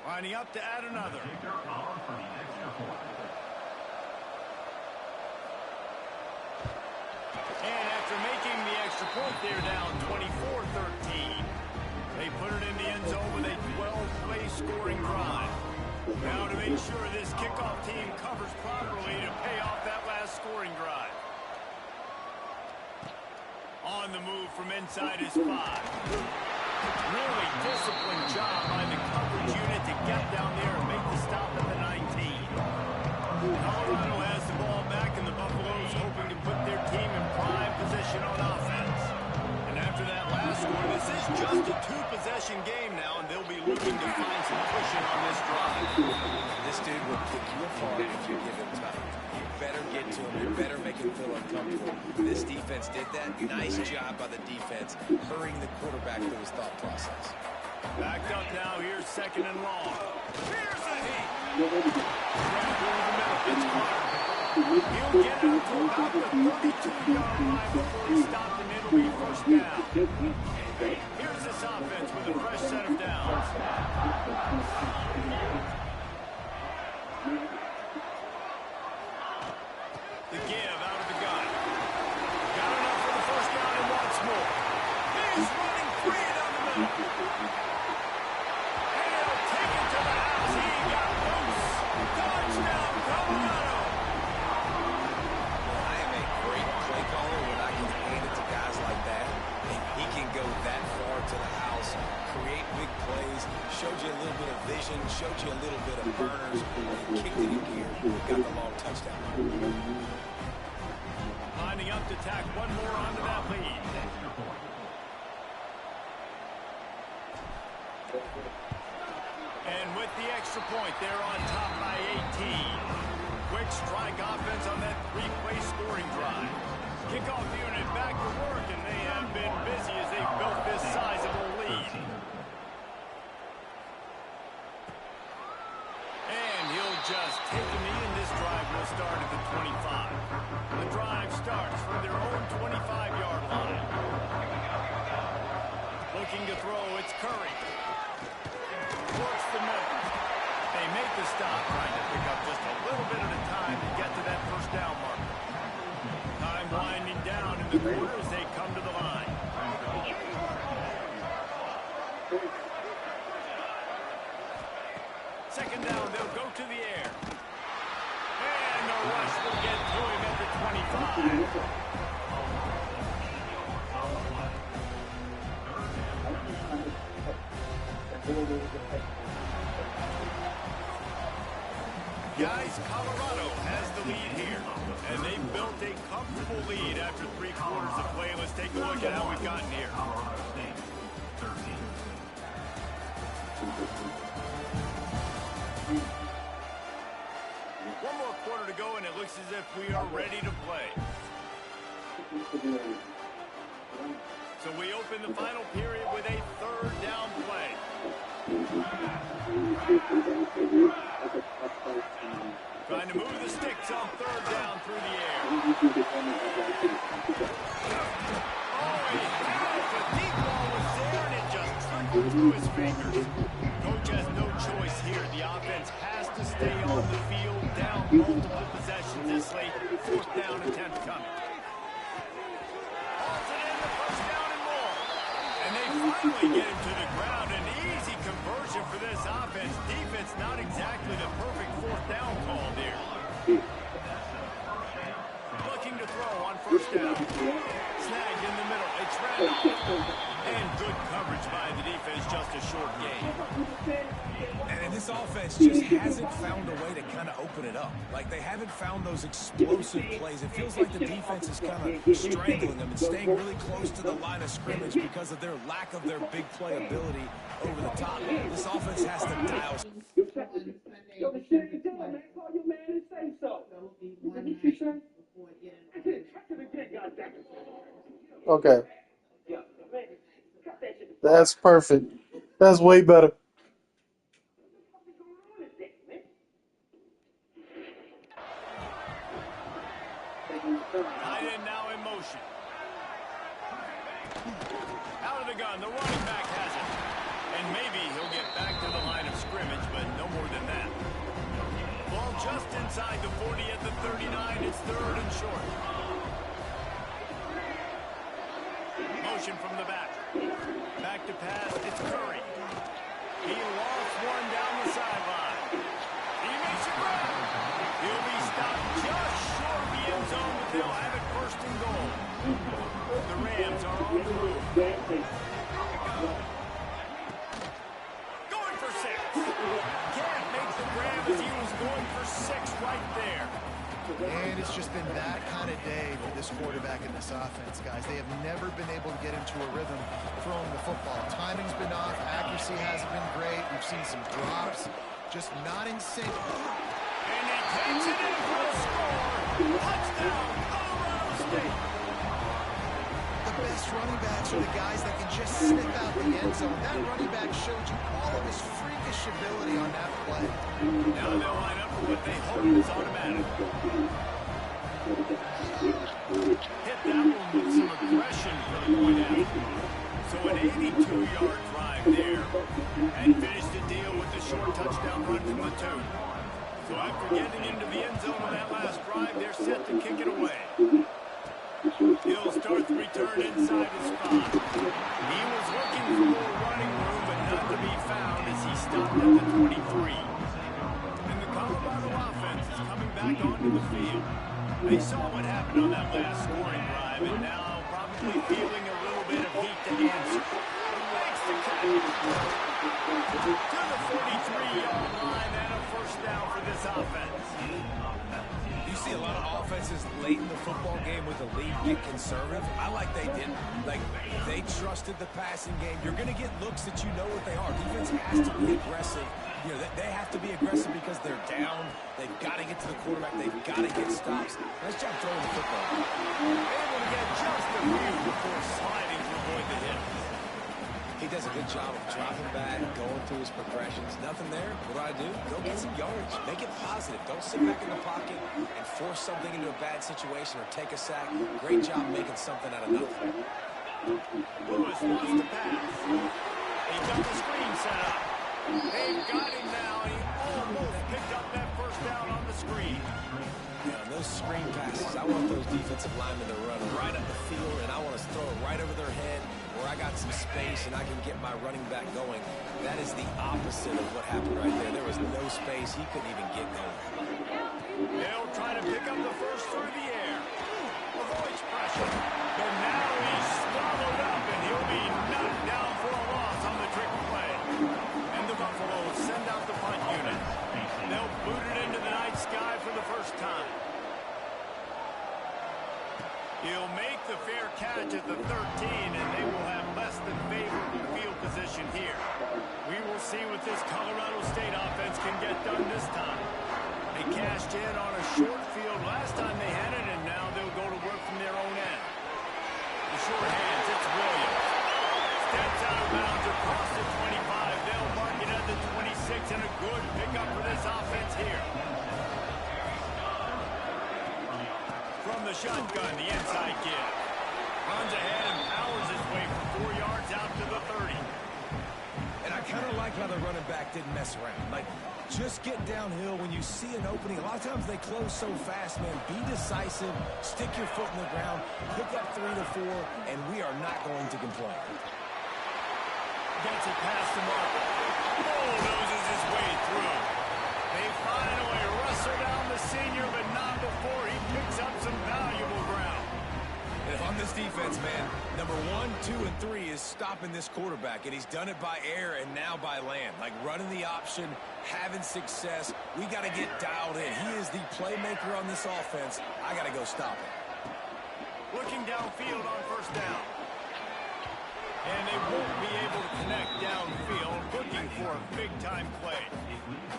Lining up to add another. And after making the extra point, they're down 24-13. They put it in the end zone with a 12-play scoring drive. Now to make sure this kickoff team covers properly to pay off that last scoring drive. On the move from inside his 5. Really disciplined job by the coverage unit to get down there and make the stop at the 19. Colorado has the ball back, and the Buffaloes hoping to put their team in prime position on offense. And after that last score, this is just a 2-possession game now, and they'll be looking to find some cushion on this drive. This dude will pick you apart if you give him time. You better get to him. You better make him feel uncomfortable. This defense did that. Nice job by the defense, hurrying the quarterback through his thought process. Backed up now. Here's 2nd and long. Here's the heat. Right through the middle. It's Carter. He'll get out to about the 32-yard line before he's stopped, and it'll be 1st down. Here's this offense with a fresh set of downs. The give out of the gun. Got enough for the 1st down and wants more. He's running free down the middle. And he'll take it to the house. He got loose. Touchdown, Colorado. Well, I am a great play caller when I can hand it to guys like that. And he can go that far to the house, create big plays, showed you a little bit of vision, showed you a little bit of burners, and kicked it in gear. Got the long touchdown. Lining up to tack one more onto that lead. And with the extra point, they're on top by 18. Quick strike offense on that 3-play scoring drive. Kickoff unit back to work, and they have been busy as they've built this sizable lead. And he'll just take a knee, and this drive will start at the 25. The drive starts from their own 25-yard line. Looking to throw, it's Curry. Works the middle. They make the stop, trying to pick up just a little bit at a time to get to that 1st down marker. Time winding down in the quarter as they come to the line. Second down, they'll go to the air. And the rush will get to him at the 25. Guys, Colorado has the lead here, and they've built a comfortable lead after 3 quarters of play. Let's take a look at how we've gotten here. One more quarter to go, and it looks as if we are ready to play. So we open the final period with a 3rd down play. Trying to move the sticks on 3rd down through the air. Oh, he had it. The deep ball was there, and it just trickled through his fingers. Coach has no choice here. The offense has to stay on the field, down multiple possessions this late. 4th down attempt coming. Hauls it in, the 1st down and more. And they finally get him to the ground. An easy conversion for this offense. Defense not exactly the perfect 4th down call there. Looking to throw on 1st down. Snagged in the middle. It's Randolph. And good coverage by the defense, just a short gain. And this offense just hasn't found a way to kind of open it up. Like, they haven't found those explosive plays. It feels like the defense is kind of strangling them and staying really close to the line of scrimmage because of their lack of their big play ability over the top. This offense has to dial. Okay. That's perfect. That's way better. Tight end now in motion. Out of the gun, the running back has it. And maybe he'll get back to the line of scrimmage, but no more than that. Ball just inside the 40 at the 39. It's 3rd and short. Motion from the back. Back to pass. It's Curry. He lost one down the sideline. He makes a grab. He'll be stopped just short of the end zone, but they'll have it 1st and goal. The Rams are on the move. Going for 6. Can't make the grab as he was going for 6 right there. And it's just been that kind of day for this quarterback and this offense, guys. They have never been able to get into a rhythm throwing the football. Timing's been off. Accuracy hasn't been great. We've seen some drops. Just not in sync. And he takes it in for a score. Touchdown, Colorado State. The best running backs are the guys that can just snip out the end zone. That running back showed you all of his freakish ability on that play. Now they'll line up for what they hope is automatic. Hit that one with some aggression for the point after. So an 82-yard drive there. And finished the deal with the short touchdown run from the 2. So after getting into the end zone on that last drive, they're set to kick it away. He'll start the return inside the spot. He was looking for more running room, but none to be found as he stopped at the 23. And the Colorado offense is coming back onto the field. They saw what happened on that last scoring drive, and now probably feeling a little bit of heat to answer. Makes the catch. To the 43-yard line and a 1st down for this offense. You see a lot of offenses late in the football game with the lead get conservative. I like they didn't. Like, they trusted the passing game. You're going to get looks that you know what they are. Defense has to be aggressive. You know, they have to be aggressive because they're down. They've got to get to the quarterback. They've got to get stops. Nice job throwing the football. Able to get just a few before sliding to avoid the hit. He does a good job of dropping back, going through his progressions. Nothing there. What do? Go get some yardage. Make it positive. Don't sit back in the pocket and force something into a bad situation or take a sack. Great job making something out of nothing. Lewis wants to pass. He got the screen set up. They've got him now, and he almost picked up that 1st down on the screen. Yeah, those screen passes, I want those defensive linemen to run right up the field, and I want to throw it right over their head where I got some space and I can get my running back going. That is the opposite of what happened right there. There was no space. He couldn't even get going. They'll try to pick up the first through the air. Avoids pressure. But now he's swallowed up, and he'll be knocked down for a loss on the trick play. And the Buffaloes send out the punt unit. They'll boot it into the night sky for the first time. He'll make the fair catch at the 13, and they will have less than favorable field position here. We will see what this Colorado State offense can get done this time. They cashed in on a short field last time they had it, and now they'll go to work from their own end. The short hands, it's Williams. Steps out of bounds across the 25. They'll mark it at the 26, and a good pickup for this offense here. From the shotgun, the inside give. Runs ahead and powers his way for 4 yards out to the 30. And I kind of like how the running back didn't mess around. Like, just get downhill when you see an opening. A lot of times they close so fast, man. Be decisive, stick your foot in the ground, pick up 3 to 4, and we are not going to complain. Gets it past the mark. Bulldozes his way through. They finally wrestle down the senior, but not before he picks up some valuable ground. And if I'm this defense, man, number 1, 2, and 3 is stopping this quarterback, and he's done it by air and now by land. Like running the option, having success. We got to get dialed in. He is the playmaker on this offense. I got to go stop him. Looking downfield on first down. And they won't be able to connect downfield, looking for a big-time play.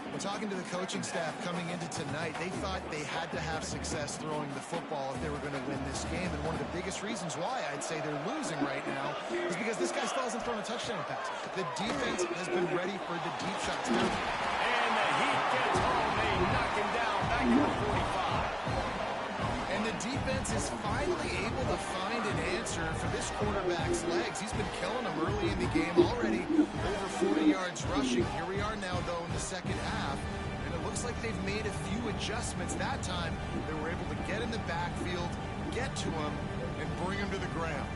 Well, talking to the coaching staff coming into tonight, they thought they had to have success throwing the football if they were going to win this game. And one of the biggest reasons why I'd say they're losing right now is because this guy still hasn't thrown a touchdown pass. The defense has been ready for the deep shots. And the Heat gets home. They knock him down back to the 45. And the defense is finally able to find an answer for this quarterback's legs. He's been killing them early in the game already. Over 40 yards rushing. Here we are now, though, in the second half. And it looks like they've made a few adjustments. That time, they were able to get in the backfield, get to him, and bring him to the ground.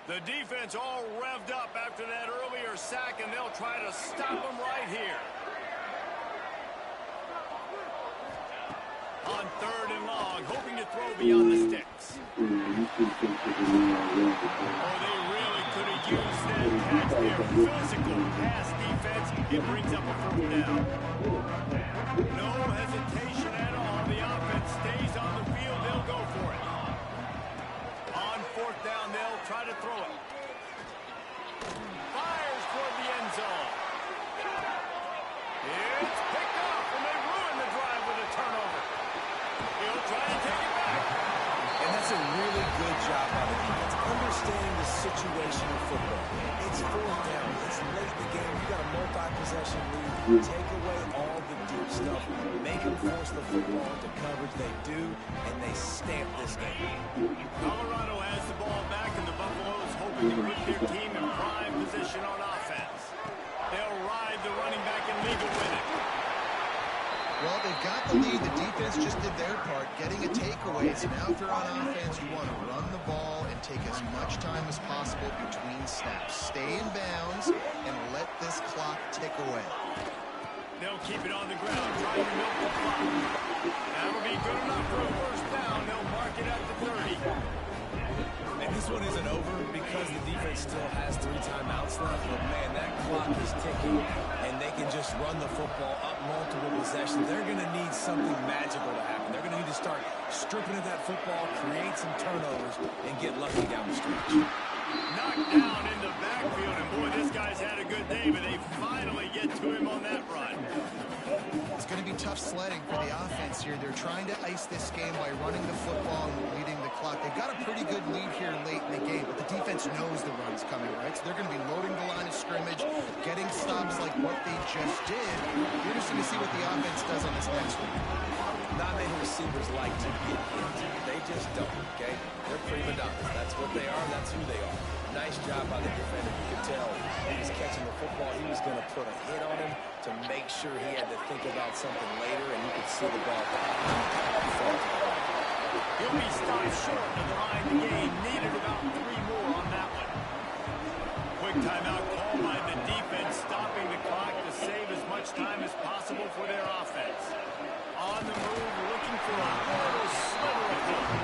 The defense all revved up after that earlier sack, and they'll try to stop him right here. On 3rd and long, hoping to throw beyond the sticks. Oh, they really could have used that catch there. Physical pass defense. It brings up a 4th down. No hesitation at all. The offense stays on the field. They'll go for it. On 4th down, they'll try to throw it. Fires toward the end zone. It's picked off, and they ruin the drive with a turnover. He'll try to take it back. And that's a really good job by the defense, understanding the situation of football. It's 4th down. It's late in the game. You got a multi-possession lead. Take away all the deep stuff. Make them force the football into coverage. They do, and they stamp this game. Colorado has the ball back, and the Buffaloes hoping to put their team in prime position on offense. They'll ride the running back and leave it with it. Well, they've got the lead. The defense just did their part, getting a takeaway. So now if you're on offense, you want to run the ball and take as much time as possible between snaps. Stay in bounds and let this clock tick away. They'll keep it on the ground, trying to milk the clock. That'll be good enough for a 1st down. They'll mark it at the 30. And this one isn't over because the defense still has 3 timeouts left. But, man, that clock is ticking, and they can just run the football up multiple possessions. They're going to need something magical to happen. They're going to need to start stripping at that football, create some turnovers, and get lucky down the stretch. Knocked down in the backfield, and boy, this guy's had a good day, but they finally get to him on that run. It's going to be tough sledding for the offense here. They're trying to ice this game by running the football and leading the clock. They've got a pretty good lead here late in the game, but the defense knows the run's coming, right? So they're going to be loading the line of scrimmage, getting stops like what they just did. Interesting to see what the offense does on this next one. Not many receivers like to get hit. They just don't, okay? They're prima donnas. That's what they are. That's who they are. Nice job by the defender. You could tell he was catching the football. He was going to put a hit on him to make sure he had to think about something later, and you could see the ball fall. He'll be stopped short of the line. The game needed about 3 more on that one. Quick timeout call by the defense, stopping the clock. much time as possible for their offense. On the move, looking for a little sliver of hope.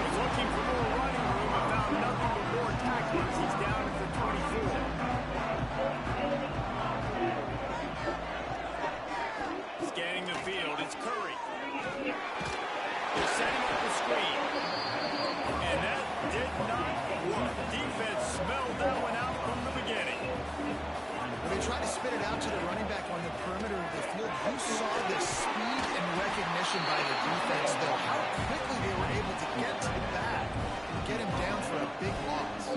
Was looking for more running room and found nothing but more tacklers. He's down at the 24. Scanning the field, it's Curry. They're setting up the screen. And that did not work. Defense smelled that one out from the beginning. When they tried to spit it out to the running back on the perimeter of the field, you saw the speed and recognition by the defense, though, how quickly they were able to get to the back and get him down for a big loss.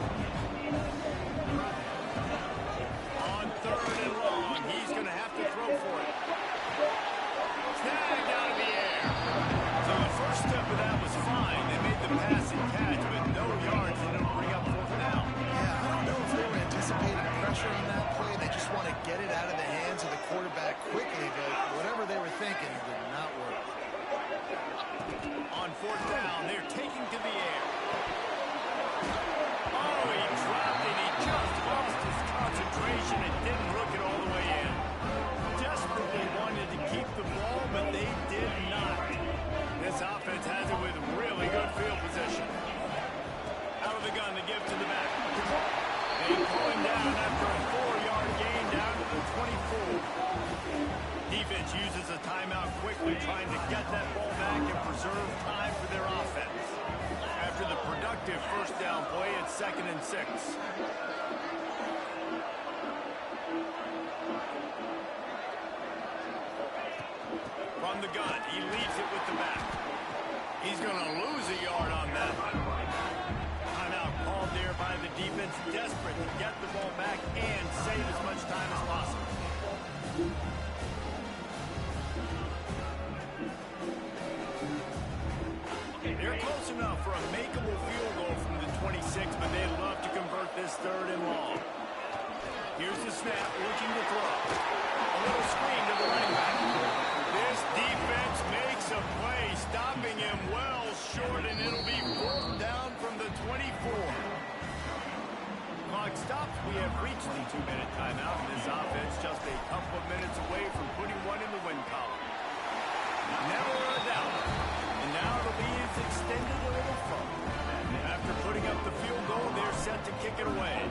On 3rd and long, he's going to have to throw for it. Snagged out of the air. So the first step of that was fine. They made the pass and catch, but no yards. They don't bring up 4th down. Yeah, I don't know if they were anticipating pressure on that play. They just want to get it out of the hands of the quarterback quickly, but whatever they were thinking did not work. On 4th down, they're taking to the air. Oh, he dropped it. He just lost his concentration and didn't look it all the way in. Desperately wanted to keep the ball, but they did not. This offense has it with really good field position. Out of the gun to give to the back. They pull him down after a 4-yard gain down to the 24. Defense uses a timeout quickly, trying to get that ball back and preserve time for their offense. After the productive first down play, it's 2nd and 6. From the gun, he leaves it with the back. He's going to lose a yard on that one. Timeout called there by the defense, desperate to get the ball back and save as much time as possible. They're close enough for a makeable field goal from the 26, but they'd love to convert this 3rd and long. Here's the snap, looking to throw. A little screen to the running back. This defense makes a play, stopping him well short, and it'll be 4th down from the 24. Clock stops. We have reached the 2-minute timeout, and this offense just a couple of minutes away from putting one in the win column. Never a doubt. And now the lead's extended a little further. After putting up the field goal, they're set to kick it away.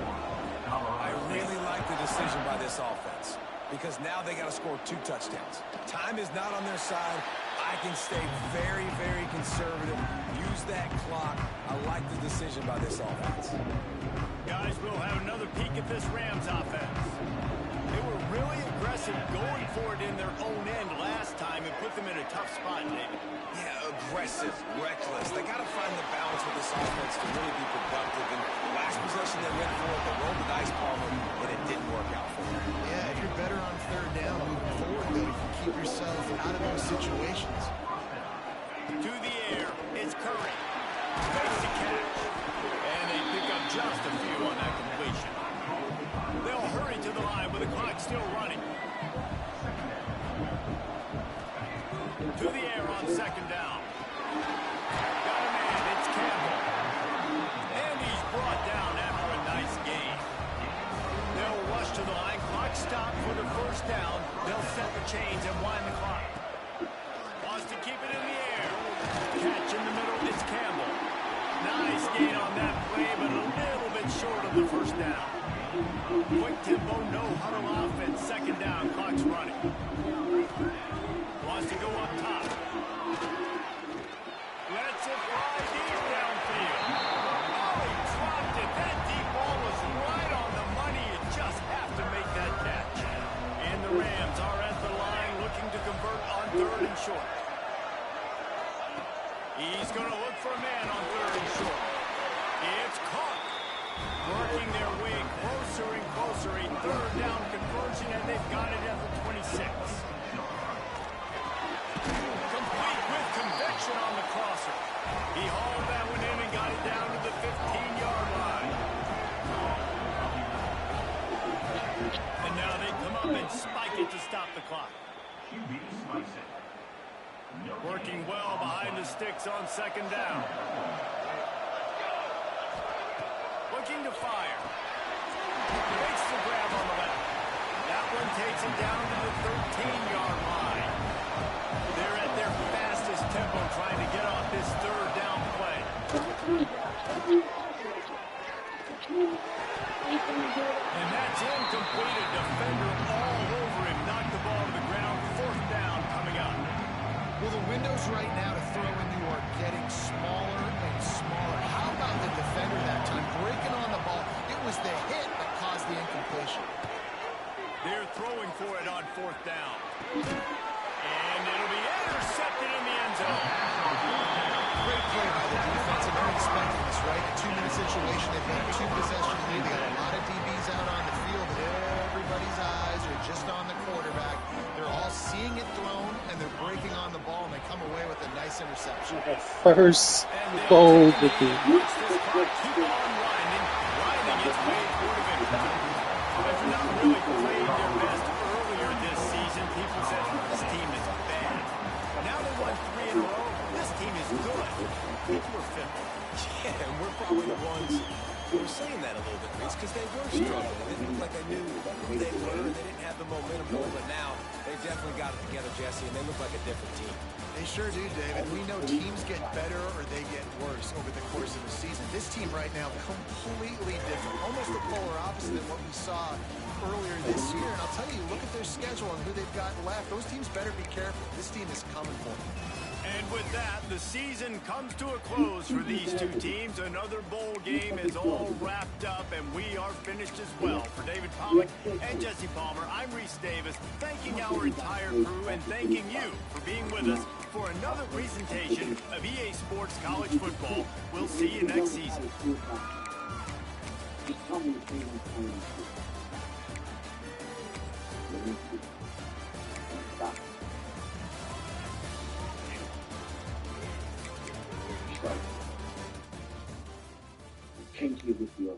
I really like the decision by this offense because now they got to score 2 touchdowns. Time is not on their side. I can stay very, very conservative. Use that clock. I like the decision by this offense. Guys, we'll have another peek at this Rams offense. They were really aggressive going for it in their own end last time and put them in a tough spot, David. Yeah, aggressive, reckless. They got to find the balance with this offense to really be productive. And last possession they went for it, they rolled the dice, Palmer, and it didn't work out for them. Yeah, if you're better on 3rd down moving forward, though, you can keep yourself out of those situations. To the air, it's Curry. Makes the catch. And they pick up just a few on that completion. They'll hurry to the line with the clock still running. To the air on 2nd down. Got a man, it's Campbell. And he's brought down after a nice gain. They'll rush to the line, clock stop for the 1st down. They'll set the chains and wind the clock. Wants to keep it in the air. Catch in the middle, it's Campbell. Nice gain on that play, but a little bit short of the 1st down. Quick tempo, no huddle offense, 2nd down, clock's running. Wants to go up top. Lets it fly deep downfield. Oh, he dropped it. That deep ball was right on the money. You just have to make that catch. And the Rams are at the line looking to convert on 3rd and short. He's going to look for a man on 3rd and short. It's caught. Working their way closer and closer. A 3rd down conversion, and they've got it at the 26. Complete with conviction on the crosser. He hauled that one in and got it down to the 15-yard line. And now they come up and spike it to stop the clock. Working well behind the sticks on 2nd down. Looking to fire. Makes the grab on the left. That one takes him down to the complete. A defender all over him. Knocked the ball to the ground. Fourth down coming up. Well, the windows right now to throw in you are getting smaller and smaller. How about the defender that time? Breaking on the ball. It was the hit that caused the incompletion. They're throwing for it on fourth down. And it'll be intercepted in the end zone. Great play by the defense, and they're expecting this, right? A two-minute situation. They've got a two-possession lead. They got a lot of DBs out on the field, but everybody's eyes are just on the quarterback. They're all seeing it thrown, and they're breaking on the ball, and they come away with a nice interception. First goal with the Watch this clock keep on grinding its way toward a victory. After not really playing their best earlier this season, people said this team is bad. Now they won 3 in a row. This team is good. People were fickle. Yeah, and we're probably the ones who were saying that a little bit, Reese, because they were struggling. They looked like they knew who they were, and they didn't have the momentum going, but now they've definitely got it together, Jesse, and they look like a different team. They sure do, David. We know teams get better or they get worse over the course of the season. This team right now, completely different. Almost the polar opposite of what we saw earlier this year. And I'll tell you, look at their schedule and who they've got left. Those teams better be careful. This team is coming for them. And with that, the season comes to a close for these two teams. Another bowl game is all wrapped up, and we are finished as well. For David Pollack and Jesse Palmer, I'm Reese Davis, thanking our entire crew and thanking you for being with us for another presentation of EA Sports College Football. We'll see you next season. Thank you with your